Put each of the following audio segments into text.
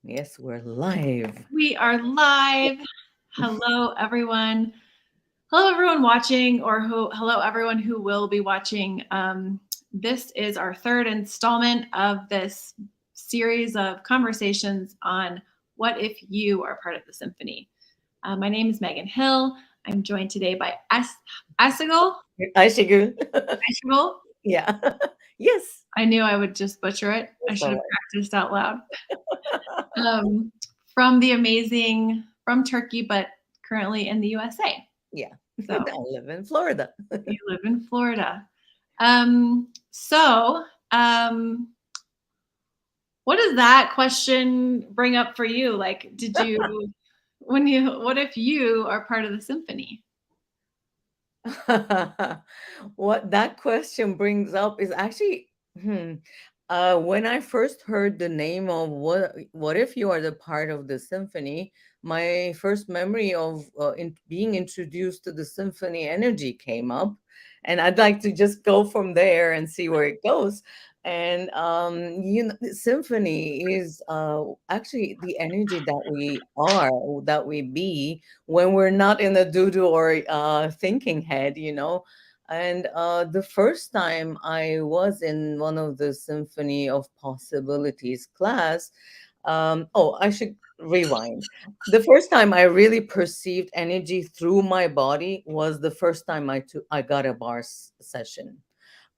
Yes, we're live. We are live. Hello, everyone. Hello, everyone watching, or hello, everyone who will be watching. This is our third installment of this series of conversations on what if you are part of the symphony. My name is Megan Hill. I'm joined today by Aysegul. Aysegul. Aysegul. Yeah. Yes. I knew I would just butcher it. I That's should all have right. practiced out loud. um, from the amazing from Turkey, but currently in the USA. Yeah. So I live in Florida. you live in Florida. So what does that question bring up for you? Like, what if you are part of the symphony? What that question brings up is actually, when I first heard the name of what if you are the part of the symphony, my first memory of being introduced to the symphony energy came up, and I'd like to just go from there and see where it goes. And the symphony is actually the energy that we are, that we be when we're not in a doodle or thinking head. And the first time I was in one of the Symphony of Possibilities class, oh, I should rewind. The first time I really perceived energy through my body was the first time I got a session.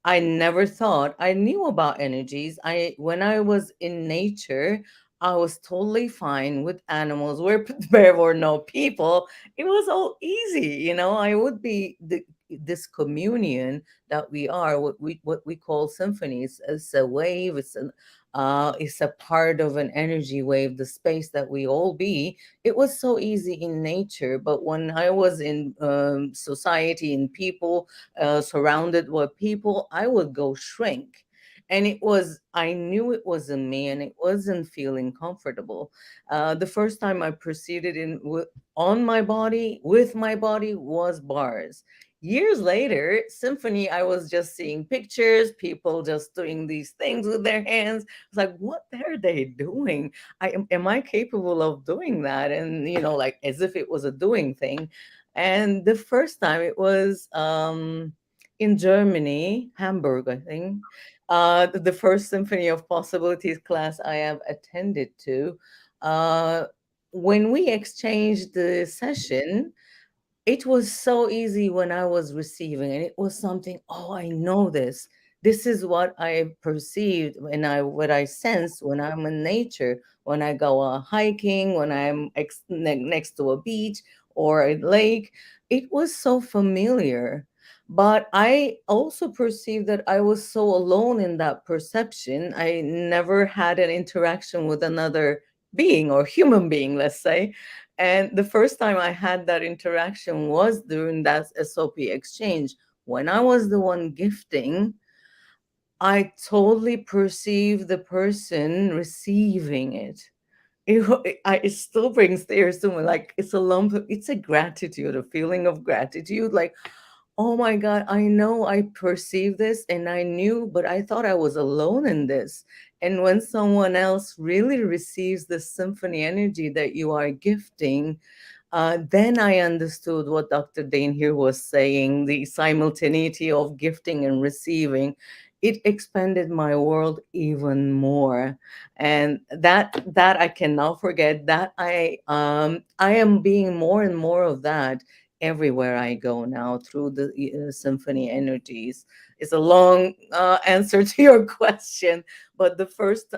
I never thought I knew about energies. When I was in nature, I was totally fine with animals where there were no people. It was all easy. I would be this communion that we are, what we call symphonies. It's a wave. It's a part of an energy wave, the space that we all be. It was so easy in nature, but when I was in society, in people, surrounded with people, I would go shrink. And I knew it wasn't me, and it wasn't feeling comfortable. The first time I perceived it on my body, with my body, was bars. Years later, symphony, I was just seeing pictures, people just doing these things with their hands. It's like, what are they doing? Am I capable of doing that? And, like as if it was a doing thing. And the first time it was in Germany, Hamburg, I think. The first Symphony of Possibilities class I have attended to. Uh, when we exchanged the session, it was so easy when I was receiving, and it was something, oh, I know this. This is what I perceived and what I sense when I'm in nature, when I go hiking, when I'm next to a beach or a lake. It was so familiar. But I also perceived that I was so alone in that perception. I never had an interaction with another being or human being, let's say. And the first time I had that interaction was during that SOP exchange. When I was the one gifting, I totally perceived the person receiving it. It still brings tears to me. Like it's a gratitude, a feeling of gratitude. Like, oh my God, I know I perceived this and I knew, but I thought I was alone in this. And when someone else really receives the symphony energy that you are gifting, then I understood what Dr. Dane here was saying, the simultaneity of gifting and receiving. It expanded my world even more. And that I cannot forget. That I am being more and more of that everywhere I go now through the symphony energies. It's a long answer to your question, but the first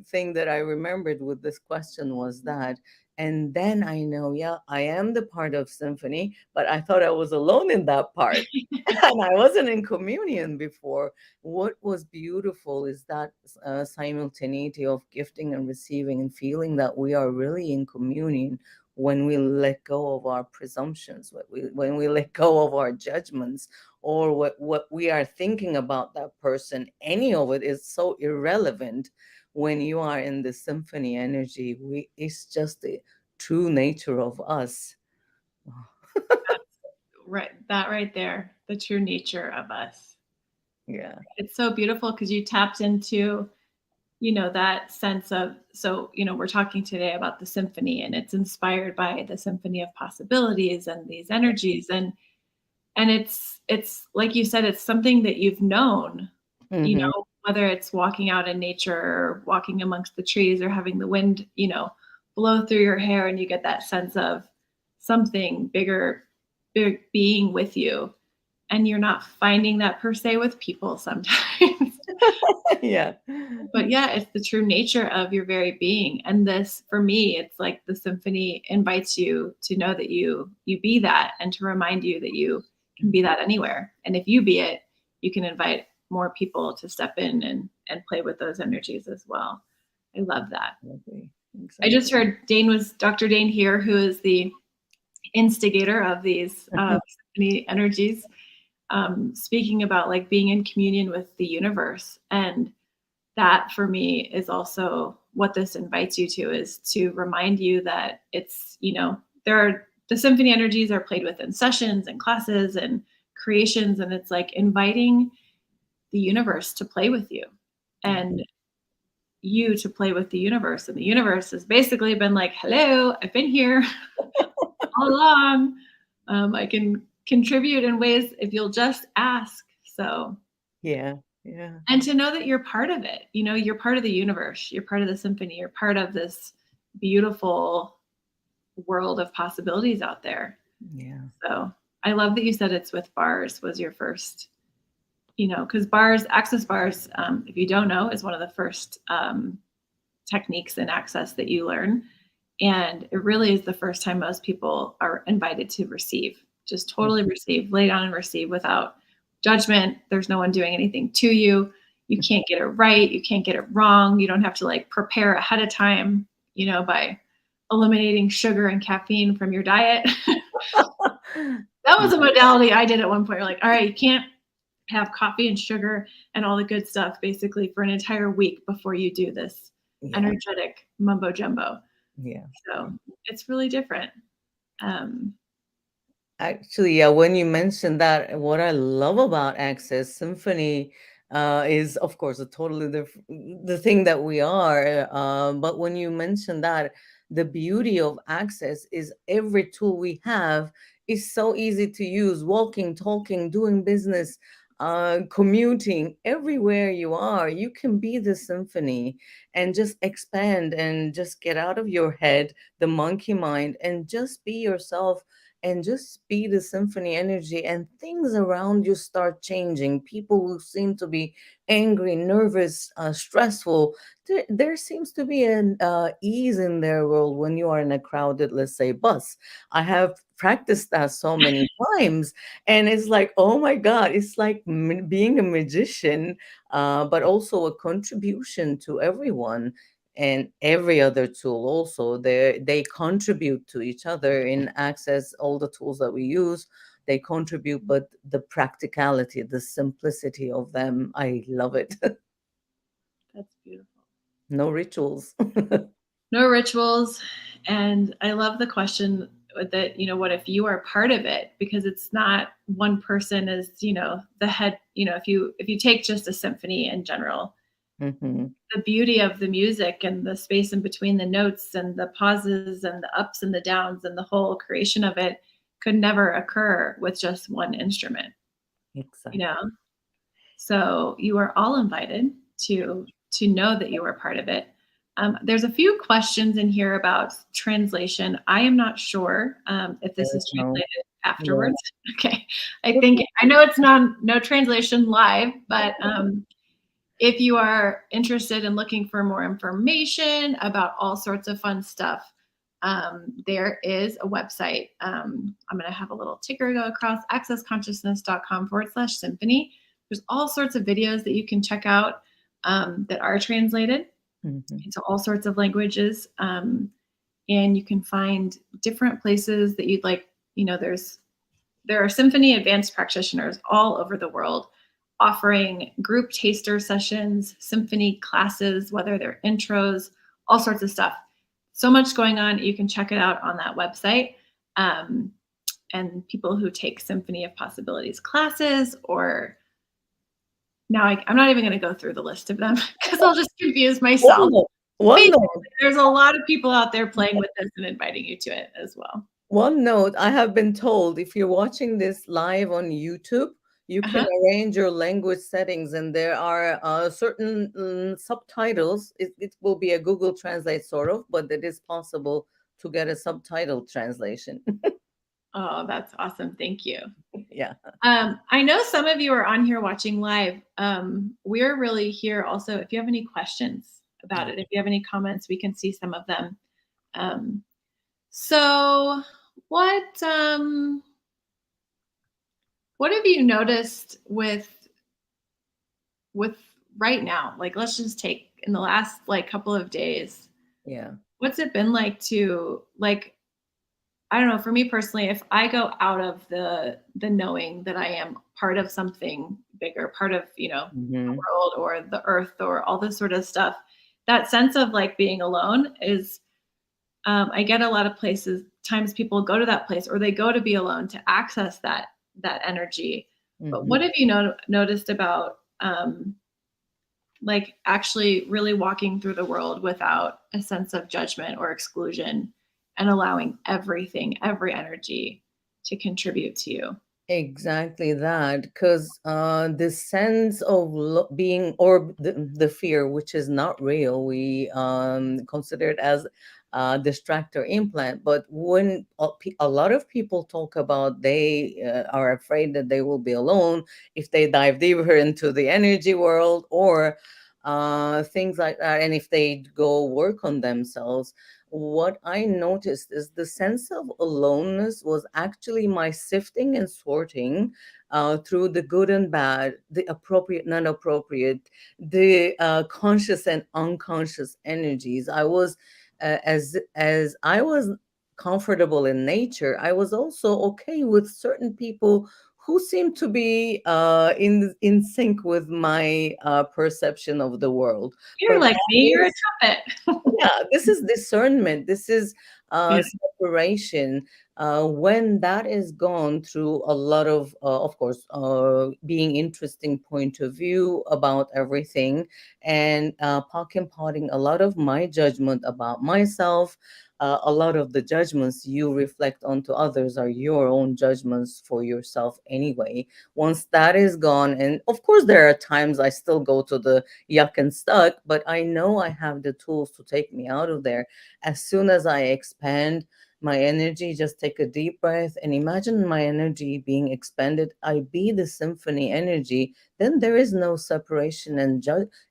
thing that I remembered with this question was that. And then I know, yeah, I am the part of symphony, but I thought I was alone in that part. And I wasn't in communion before. What was beautiful is that simultaneity of gifting and receiving and feeling that we are really in communion when we let go of our presumptions, when we let go of our judgments, or what we are thinking about that person. Any of it is so irrelevant when you are in the symphony energy. It's just the true nature of us. Right, that right there, the true nature of us. Yeah. It's so beautiful because you tapped into that sense of, so, we're talking today about the symphony, and it's inspired by the Symphony of Possibilities and these energies. And it's like you said, it's something that you've known, Mm-hmm. whether it's walking out in nature or walking amongst the trees or having the wind, blow through your hair, and you get that sense of something bigger, big being with you. And you're not finding that per se with people sometimes. Yeah. But yeah, it's the true nature of your very being. And this, for me, it's like the symphony invites you to know that you be that, and to remind you that you can be that anywhere. And if you be it, you can invite more people to step in and play with those energies as well. I love that. Exactly. I just Exactly. heard Dr. Dane here, who is the instigator of these symphony energies, speaking about like being in communion with the universe. And that for me is also what this invites you to, is to remind you that it's, the symphony energies are played with in sessions and classes and creations. And it's like inviting the universe to play with you, Yeah. and you to play with the universe. And the universe has basically been like, hello, I've been here all along. I can contribute in ways if you'll just ask. So, Yeah. Yeah. and to know that you're part of it, you're part of the universe, you're part of the symphony, you're part of this beautiful world of possibilities out there. Yeah. So I love that you said it's with bars was your first, because bars, access bars, if you don't know, is one of the first techniques in access that you learn. And it really is the first time most people are invited to receive, just totally receive, lay down and receive without judgment. There's no one doing anything to you. You can't get it right. You can't get it wrong. You don't have to like prepare ahead of time, by eliminating sugar and caffeine from your diet. That was a modality I did at one point. You're like, all right, you can't have coffee and sugar and all the good stuff basically for an entire week before you do this Yeah. energetic mumbo jumbo. Yeah. So it's really different. Um, Actually, yeah, when you mentioned that, what I love about Access Symphony is, of course, a totally different the thing that we are. But when you mentioned that, the beauty of Access is every tool we have is so easy to use. Walking, talking, doing business, commuting, everywhere you are, you can be the symphony and just expand and just get out of your head, the monkey mind, and just be yourself and just be the symphony energy, and things around you start changing. People who seem to be angry, nervous, stressful, there seems to be an ease in their world when you are in a crowded, let's say, bus. I have practiced that so many times, and it's like, oh my god, it's like being a magician, but also a contribution to everyone. And every other tool also, they contribute to each other in access. All the tools that we use, they contribute, but the practicality, the simplicity of them, I love it. that's beautiful. No rituals. No rituals. And I love the question that, what if you are part of it? Because it's not one person is, the head, if you take just a symphony in general, Hmm. the beauty of the music and the space in between the notes and the pauses and the ups and the downs and the whole creation of it could never occur with just one instrument, you Exactly. know? So you are all invited to know that you are part of it. There's a few questions in here about translation. I am not sure if this is No. translated Yeah. afterwards. Okay, I know it's no translation live, but if you are interested in looking for more information about all sorts of fun stuff, there is a website. I'm going to have a little ticker go across accessconsciousness.com/symphony. There's all sorts of videos that you can check out that are translated Hmm. into all sorts of languages. And you can find different places that you'd like. There are symphony advanced practitioners all over the world offering group taster sessions, symphony classes, whether they're intros, all sorts of stuff. So much going on. You can check it out on that website. Um, and people who take Symphony of Possibilities classes or Now I'm not even going to go through the list of them because I'll just confuse Well, myself. no. One Basically, note. there's a lot of people out there playing with this and inviting you to it as well. One note, I have been told if you're watching this live on YouTube, you can Uh-huh. arrange your language settings, and there are certain subtitles. It will be a Google Translate sort of, but it is possible to get a subtitle translation. Oh, that's awesome. Thank you. Yeah. I know some of you are on here watching live. We're really here also. If you have any questions about Yeah. it, if you have any comments, we can see some of them. Um, so, what what have you noticed with right now? Like, let's just take in the last like couple of days. Yeah. What's it been like to like I don't know, for me personally, if I go out of the knowing that I am part of something bigger, part of, the Hmm. world or the earth or all this sort of stuff, that sense of like being alone is I get a lot of places times people go to that place or they go to be alone to access that energy. But Hmm. what have you noticed about like actually really walking through the world without a sense of judgment or exclusion and allowing everything, every energy to contribute to you? Exactly that, because the sense of being, or the fear, which is not real, we consider it as a distractor implant. But when a lot of people talk about they are afraid that they will be alone if they dive deeper into the energy world or things like that, and if they go work on themselves, what I noticed is the sense of aloneness was actually my sifting and sorting through the good and bad, the appropriate, non appropriate, the conscious and unconscious energies. I was, as I was comfortable in nature, I was also okay with certain people who seemed to be in sync with my perception of the world. But You're like that me, you're a is, trumpet. yeah, this is discernment. This is Yeah. separation. When that is gone through a lot of course, being interesting point of view about everything, and pock and potting a lot of my judgment about myself. A lot of the judgments you reflect onto others are your own judgments for yourself anyway. Once that is gone, and of course, there are times I still go to the yuck and stuck, but I know I have the tools to take me out of there. As soon as I expand my energy, just take a deep breath and imagine my energy being expanded. I be the symphony energy, then there is no separation and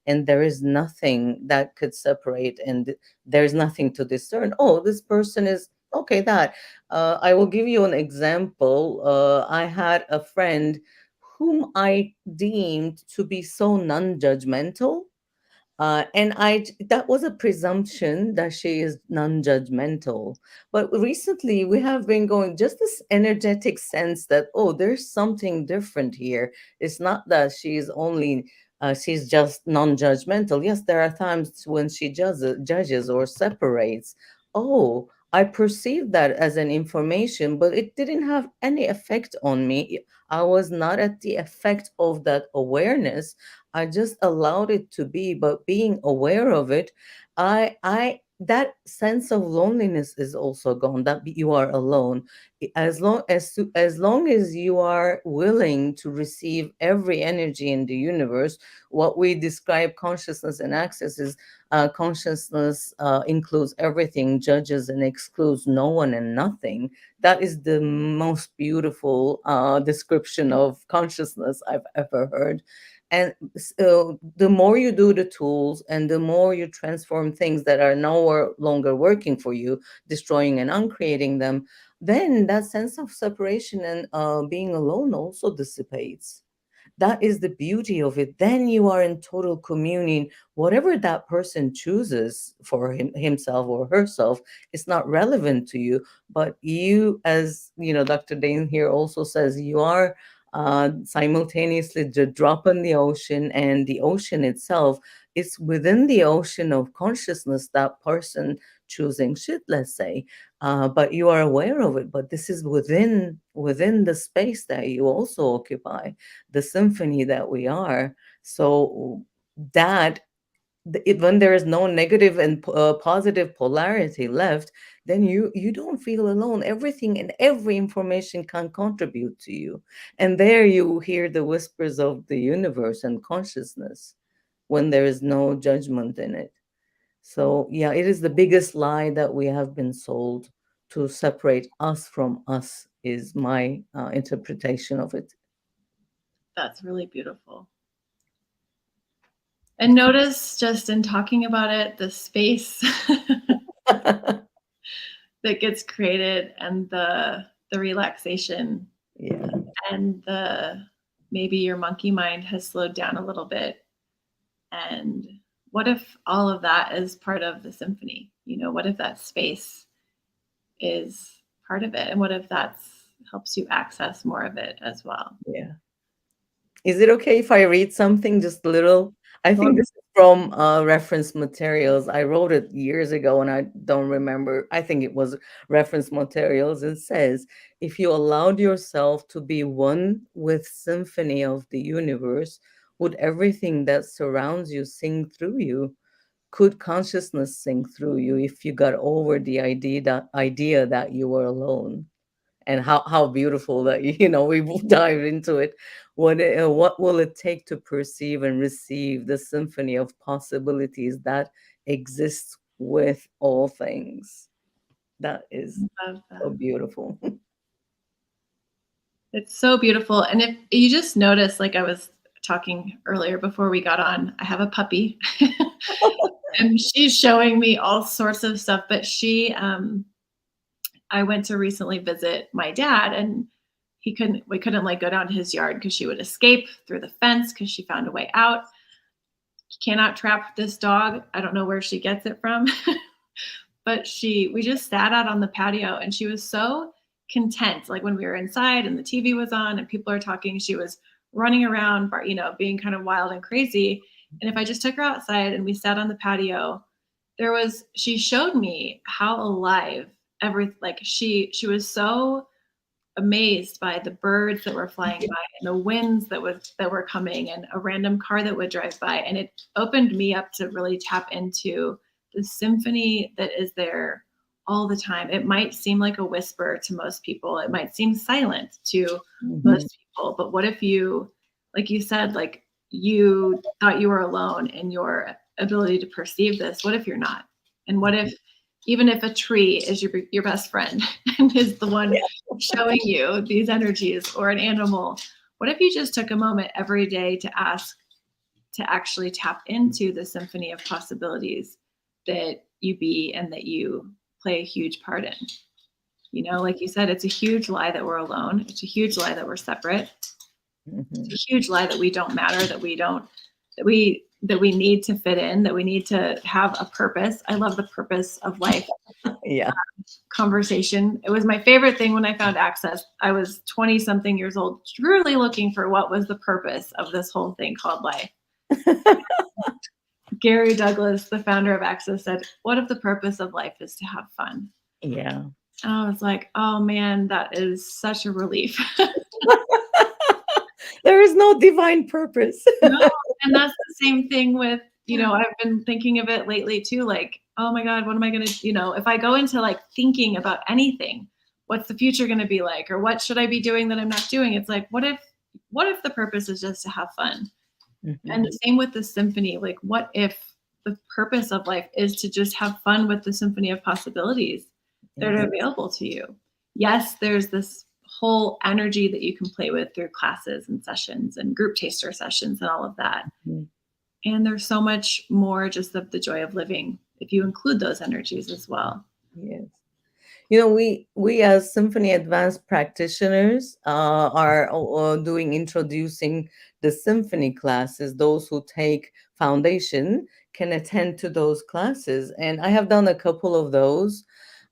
and there is nothing that could separate, and there's nothing to discern. Oh, this person is okay. That I will give you an example. I had a friend whom I deemed to be so non-judgmental, and that was a presumption that she is non-judgmental. But recently we have been going just this energetic sense that, oh, there's something different here. It's not that she's just non-judgmental. Yes, there are times when she judges or separates. Oh, I perceived that as an information, but it didn't have any effect on me. I was not at the effect of that awareness. I just allowed it to be, but being aware of it, that sense of loneliness is also gone. That you are alone, as long as you are willing to receive every energy in the universe. What we describe consciousness and access is consciousness includes everything, judges and excludes no one and nothing. That is the most beautiful description of consciousness I've ever heard. And so the more you do the tools and the more you transform things that are no longer working for you, destroying and uncreating them, then that sense of separation and being alone also dissipates. That is the beauty of it. Then you are in total communion. Whatever that person chooses for himself or herself is not relevant to you. But you, as you know, Dr. Dane here also says, you are simultaneously the drop in the ocean, and the ocean itself is within the ocean of consciousness that person choosing should, let's say. But you are aware of it. But this is within the space that you also occupy, the symphony that we are. So that when there is no negative and positive polarity left, then you don't feel alone. Everything and every information can contribute to you, and there you hear the whispers of the universe and consciousness when there is no judgment in it. So yeah, it is the biggest lie that we have been sold, to separate us from us, is my interpretation of it. That's really beautiful. And notice just in talking about it, the space that gets created and the relaxation Yeah, and the maybe your monkey mind has slowed down a little bit. And what if all of that is part of the symphony? What if that space is part of it? And what if that's helps you access more of it as well? yeah. Is it okay if I read something just a little? I Well, think this is from reference materials. I wrote it years ago and I don't remember. I think it was reference materials. It says, if you allowed yourself to be one with symphony of the universe, would everything that surrounds you sing through you? Could consciousness sing through you if you got over the idea that you were alone? And how beautiful that we will dive into it. What will it take to perceive and receive the symphony of possibilities that exists with all things? That is I love so that. beautiful. It's so beautiful. And if you just notice, like I was talking earlier before we got on, I have a puppy and she's showing me all sorts of stuff. But I went to recently visit my dad and we couldn't like go down to his yard because she would escape through the fence because she found a way out. You cannot trap this dog. I don't know where she gets it from. But we just sat out on the patio and she was so content. Like when we were inside and the TV was on and people are talking, she was running around, being kind of wild and crazy. And if I just took her outside and we sat on the patio, she showed me how alive like she was so amazed by the birds that were flying by and the winds that were coming and a random car that would drive by, and it opened me up to really tap into the symphony that is there all the time. It might seem like a whisper to most people, it might seem silent to Mhm. most people, but what if you, like you said, like you thought you were alone in your ability to perceive this? What if you're not? And what if, even if a tree is your best friend and is the one showing you these energies, or an animal, what if you just took a moment every day to ask to actually tap into the symphony of possibilities that you be and that you play a huge part in? Like you said, it's a huge lie that we're alone. It's a huge lie that we're separate. It's Mhm. a huge lie that we don't matter, that we need to fit in, that we need to have a purpose. I love the purpose of life Yeah. conversation. It was my favorite thing when I found Access. I was 20 something years old, truly looking for what was the purpose of this whole thing called life. Gary Douglas, the founder of Access, said, "What if the purpose of life is to have fun?" Yeah. And I was like, oh man, that is such a relief. There is no divine purpose. No, and that's the same thing with, I've been thinking of it lately too, like, oh my God, what am I gonna, if I go into like thinking about anything, what's the future gonna be like? Or what should I be doing that I'm not doing? It's like, what if the purpose is just to have fun? And Mhm. the same with the symphony. Like, what if the purpose of life is to just have fun with the symphony of possibilities that are Yes. available to you? Yes, there's this whole energy that you can play with through classes and sessions and group taster sessions and all of that. Mhm. And there's so much more just of the joy of living if you include those energies as well. Yes. We as symphony advanced practitioners are doing introducing the symphony classes. Those who take foundation can attend to those classes, and I have done a couple of those.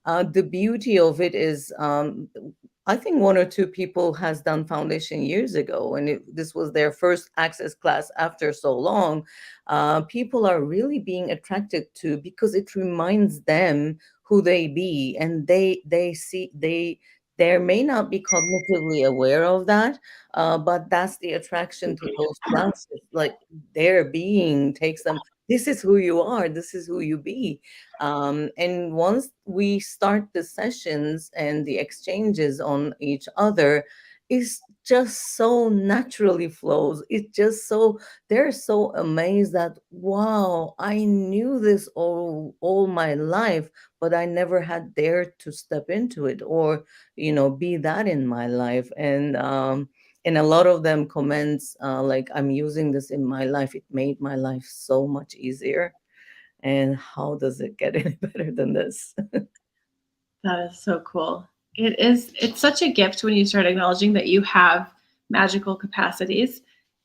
The beauty of it is, I think one or two people has done foundation years ago, and this was their first access class after so long. People are really being attracted to, because it reminds them who they be, and they They may not be cognitively aware of that, but that's the attraction to those classes. Like their being takes them. This is who you are. This is who you be. And once we start the sessions and the exchanges on each other, it's just so naturally flows. It just so they're so amazed that wow, I knew this all my life, but I never had dared to step into it or be that in my life. And a lot of them comments like, I'm using this in my life. It made my life so much easier. And how does it get any better than this? That is so cool. It is, it's such a gift when you start acknowledging that you have magical capacities,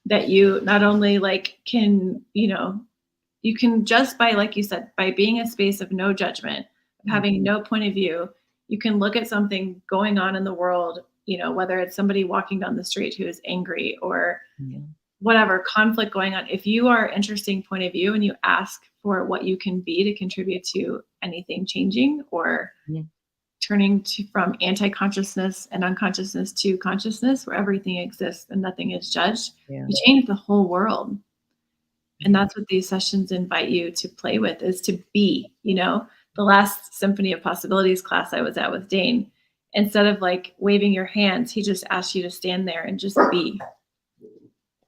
that you not only like can, you can just by, like you said, by being a space of no judgment, of Mm, having no point of view, you can look at something going on in the world, whether it's somebody walking down the street who is angry or yeah, whatever conflict going on. If you are interesting point of view and you ask for what you can be to contribute to anything changing or yeah, turning to from anti-consciousness and unconsciousness to consciousness where everything exists and nothing is judged, yeah, you change the whole world. And yeah, that's what these sessions invite you to play with, is to be. The last Symphony of Possibilities class I was at with Dane, instead of like waving your hands, he just asked you to stand there and just be,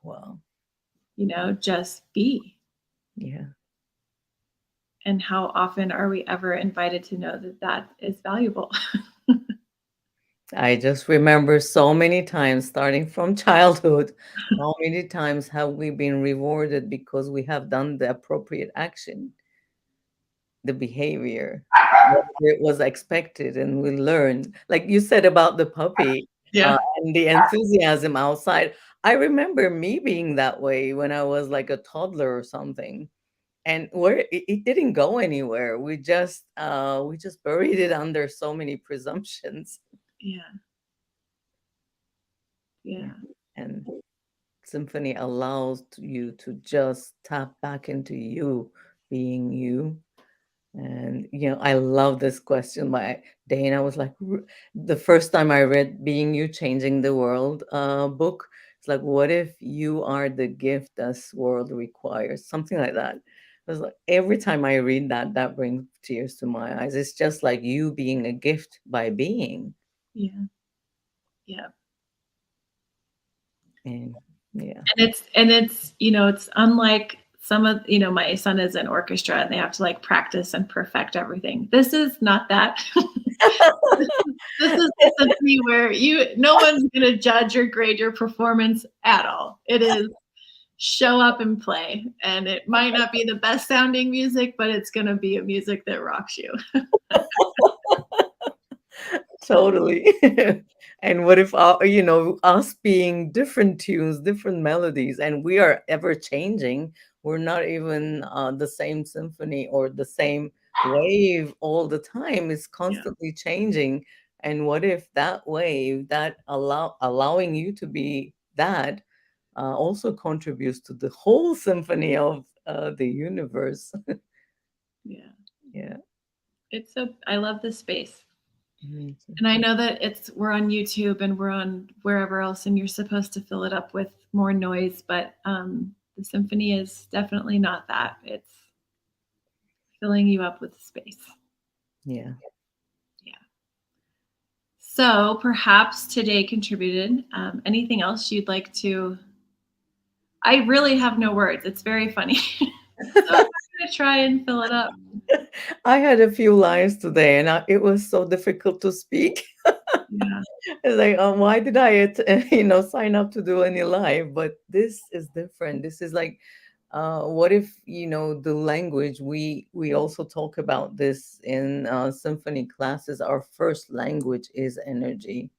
wow, just be. yeah. And how often are we ever invited to know that that is valuable? I just remember so many times starting from childhood, how many times have we been rewarded because we have done the appropriate action, the behavior, whether it was expected, and we learned. Like you said about the puppy, Yeah. and the enthusiasm outside. I remember me being that way when I was like a toddler or something. And where it didn't go anywhere. We just buried it under so many presumptions. Yeah. Yeah. Yeah. And symphony allows you to just tap back into you being you. And I love this question by Dana. Was like the first time I read Being You Changing the World book. It's like, what if you are the gift this world requires? Something like that. It was like every time I read that, that brings tears to my eyes. It's just like you being a gift by being. Yeah. Yeah. And yeah. And it's unlike some of, my son is in orchestra and they have to like practice and perfect everything. This is not that. This is the symphony where no one's gonna judge or grade your performance at all. It is show up and play. And it might not be the best sounding music, but it's gonna be a music that rocks you. Totally. And what if, us being different tunes, different melodies, and we are ever changing? We're not even the same symphony or the same wave all the time. It's Yeah. constantly changing. And what if that wave, that allowing you to be that, also contributes to the whole symphony of the universe? Yeah. Yeah. I love this space. Mhm. And I know that we're on YouTube and we're on wherever else, and you're supposed to fill it up with more noise, but the symphony is definitely not that. It's filling you up with space. Yeah. Yeah. So perhaps today contributed. Anything else you'd like to? I really have no words. It's very funny. So I'm gonna try and fill it up. I had a few lines today, and it was so difficult to speak. Yeah. It's like, why did I, sign up to do any live? But this is different. This is like, what if, the language we also talk about this in symphony classes. Our first language is energy.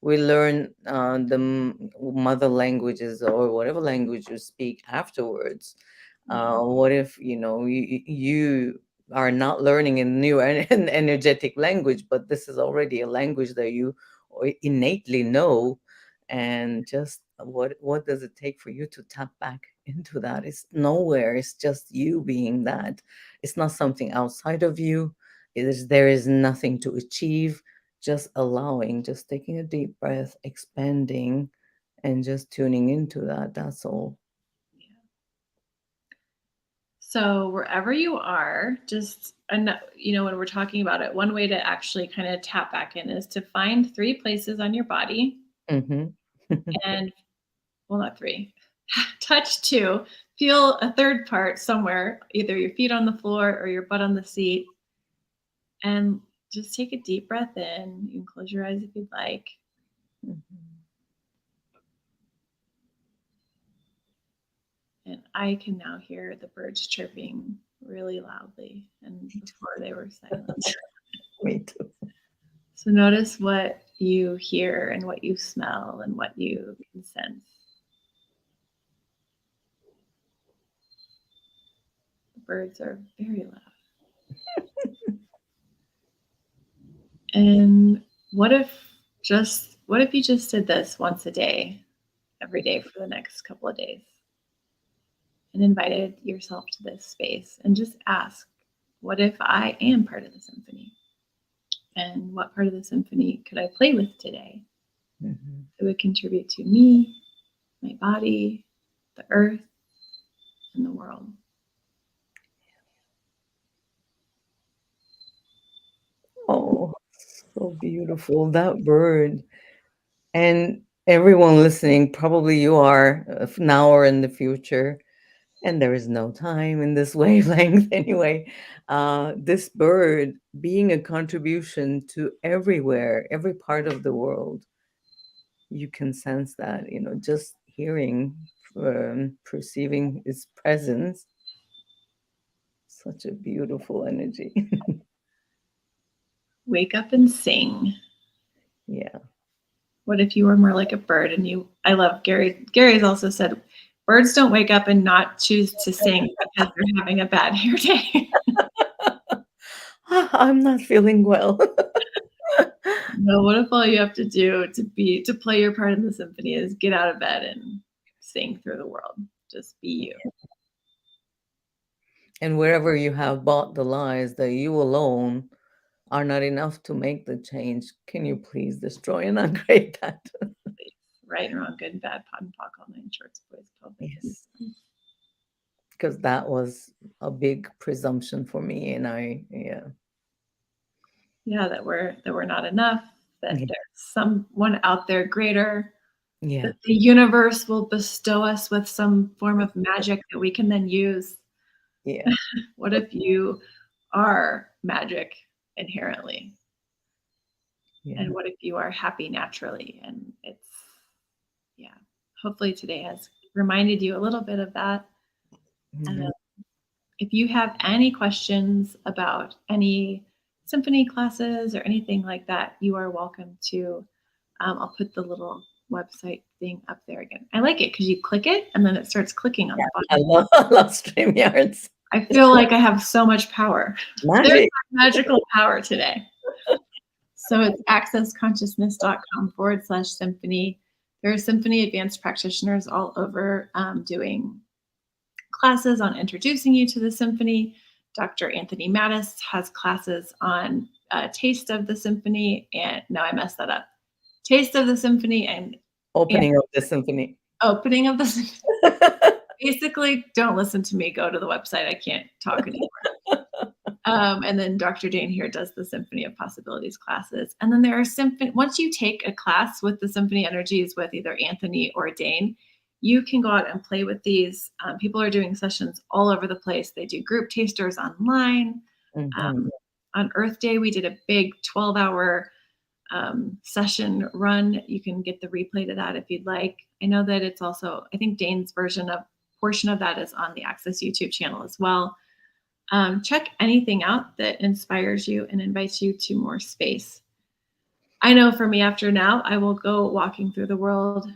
We learn mother languages or whatever language you speak afterwards. Yeah. What if you are not learning a new an energetic language, but this is already a language that you innately know, and just what does it take for you to tap back into that? It's nowhere. It's just you being that. It's not something outside of you. There is nothing to achieve, just allowing, just taking a deep breath, expanding, and just tuning into that. That's all. So wherever you are, just and when we're talking about it, one way to actually kind of tap back in is to find three places on your body Hmm. and well, not three, touch two, feel a third part somewhere, either your feet on the floor or your butt on the seat, and just take a deep breath in. You can close your eyes if you'd like. And I can now hear the birds chirping really loudly, and before they were silent. Me too. So notice what you hear and what you smell and what you can sense. The birds are very loud. And what if you just did this once a day, every day for the next couple of days, and invited yourself to this space and just ask, what if I am part of the symphony? And what part of the symphony could I play with today Mhm. that would contribute to me, my body, the earth, and the world? Oh, so beautiful. That bird. And everyone listening, probably you are now or in the future, and there is no time in this wavelength anyway. This bird being a contribution to everywhere, every part of the world, you can sense that, just hearing, perceiving its presence, such a beautiful energy. Wake up and sing. Yeah. What if you were more like a bird and I love Gary. Gary's also said birds don't wake up and not choose to sing because they're having a bad hair day. I'm not feeling well. No, what if all you have to do to play your part in the symphony is get out of bed and sing through the world? Just be you. And wherever you have bought the lies that you alone are not enough to make the change, can you please destroy and uncreate that? Right and wrong, good and bad, pot and pock, all nine shorts, boys, pelvic. Yes. Because that was a big presumption for me. And yeah. Yeah, that we're not enough, that Yeah. there's someone out there greater, Yeah. that the universe will bestow us with some form of magic that we can then use. Yeah. What if you are magic inherently? Yeah. And what if you are happy naturally? And yeah, hopefully today has reminded you a little bit of that. Yeah. If you have any questions about any symphony classes or anything like that, you are welcome to. I'll put the little website thing up there again. I like it because you click it and then it starts clicking on the I bottom. love StreamYards. I feel like I have so much power. There's Magic. magical power today. So it's accessconsciousness.com/symphony. There are symphony advanced practitioners all over doing classes on introducing you to the symphony. Dr. Anthony Mattis has classes on taste of the symphony. And no, I messed that up. Taste of the symphony and Opening of the symphony. opening of the symphony. Basically, don't listen to me. Go to the website. I can't talk anymore. And then Dr. Dane here does the Symphony of Possibilities classes. And then there are once you take a class with the Symphony Energies with either Anthony or Dane, you can go out and play with these. People are doing sessions all over the place. They do group tasters online. Mhm. On Earth Day, we did a big 12-hour session run. You can get the replay to that if you'd like. I know that it's also, I think Dane's portion of that is on the Access YouTube channel as well. Check anything out that inspires you and invites you to more space. I know for me, after now, I will go walking through the world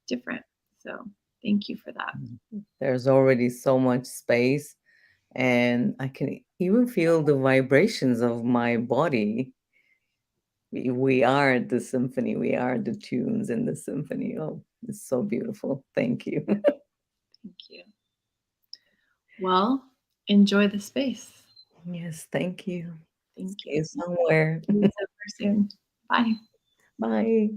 different. So thank you for that. There's already so much space, and I can even feel the vibrations of my body. We are the symphony. We are the tunes in the symphony. Oh, it's so beautiful. Thank you. Thank you. Well, enjoy the space. Yes, thank you. Thank See you. you somewhere. See you super soon. Bye. Bye.